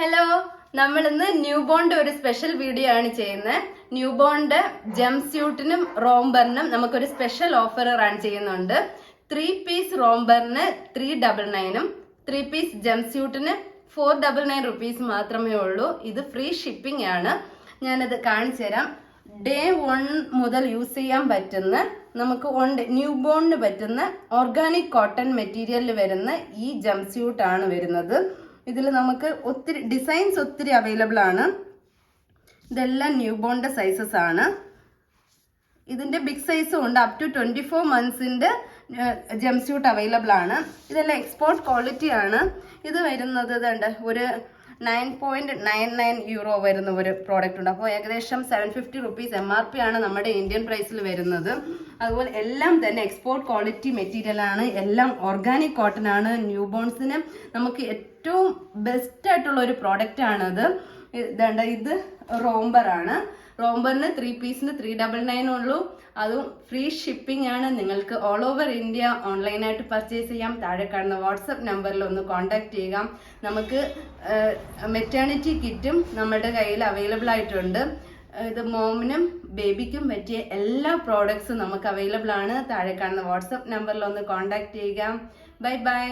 Hello, നമ്മൾ ഇന്ന് new ബോണിന്റെ ഒരു സ്പെഷ്യൽ വീഡിയോ ആണ് ചെയ്യുന്നത്. ന്യൂ ബോണിന്റെ ജംപ് സ്യൂട്ടിനും റോംബറിനും നമുക്കൊരു സ്പെഷ്യൽ ഓഫർ റൺ ചെയ്യുന്നുണ്ട്. 3 പീസ് റോംബറിന് 399ഉം 3 പീസ് ജംപ് സ്യൂട്ടിന് 499 റുപ്പീസ് മാത്രമേ ഉള്ളൂ. ഇത് ഫ്രീ ഷിപ്പിംഗ് ആണ്. ഞാനത് കാണിച്ചു തരാം. ഡേ 1 മുതൽ യൂസ് ചെയ്യാൻ പറ്റുന്ന നമുക്ക് ന്യൂ ബോണിന് പറ്റുന്ന ഓർഗാനിക് കോട്ടൺ മെറ്റീരിയലിൽ വരുന്ന ഈ ജംപ് സ്യൂട്ട് ആണ് വരുന്നത്. ഇതിൽ നമുക്ക് ഒത്തിരി ഡിസൈൻസ് ഒത്തിരി അവൈലബിൾ ആണ്. ഇതെല്ലാം ന്യൂ ബോണിന്റെ സൈസസ് ആണ്. ഇതിന്റെ ബിഗ് സൈസും ഉണ്ട്. അപ് ടു 24 മന്ത്സിന്റെ ജംപ് സ്യൂട്ട് അവൈലബിൾ ആണ്. ഇതെല്ലാം എക്സ്പോർട്ട് ക്വാളിറ്റി ആണ്. ഇത് വരുന്നത് ഒരു 9.99 യൂറോ വരുന്ന ഒരു പ്രോഡക്റ്റ് ഉണ്ട്. അപ്പോൾ ഏകദേശം 750 റുപ്പീസ് MRP ആണ് നമ്മുടെ ഇന്ത്യൻ പ്രൈസിൽ വരുന്നത്. അതുപോലെ എല്ലാം തന്നെ എക്സ്പോർട്ട് ക്വാളിറ്റി മെറ്റീരിയൽ ആണ്. എല്ലാം ഓർഗാനിക് കോട്ടൺ ആണ്. ന്യൂ ബോൺസിന് നമുക്ക് ഏറ്റവും ബെസ്റ്റ് ആയിട്ടുള്ള ഒരു പ്രോഡക്റ്റ് ആണത്. ഇത് റോംബർ ആണ്. റോംബറിന് 3 പീസിന് 399 ഉള്ളൂ. അതും ഫ്രീ ഷിപ്പിംഗ് ആണ്. നിങ്ങൾക്ക് ഓൾ ഓവർ ഇന്ത്യ ഓൺലൈനായിട്ട് പർച്ചേസ് ചെയ്യാം. താഴെ കാണുന്ന വാട്സപ്പ് നമ്പറിൽ ഒന്ന് കോൺടാക്ട് ചെയ്യുക. നമുക്ക് മെറ്റേണിറ്റി കിറ്റും നമ്മുടെ കയ്യിൽ അവൈലബിൾ ആയിട്ടുണ്ട്. ഇത് മോമിനും ബേബിക്കും പറ്റിയ എല്ലാ പ്രോഡക്ട്സും നമുക്ക് അവൈലബിൾ ആണ്. താഴെ കാണുന്ന വാട്സപ്പ് നമ്പറിൽ ഒന്ന് കോൺടാക്ട് ചെയ്യുക. Bye bye.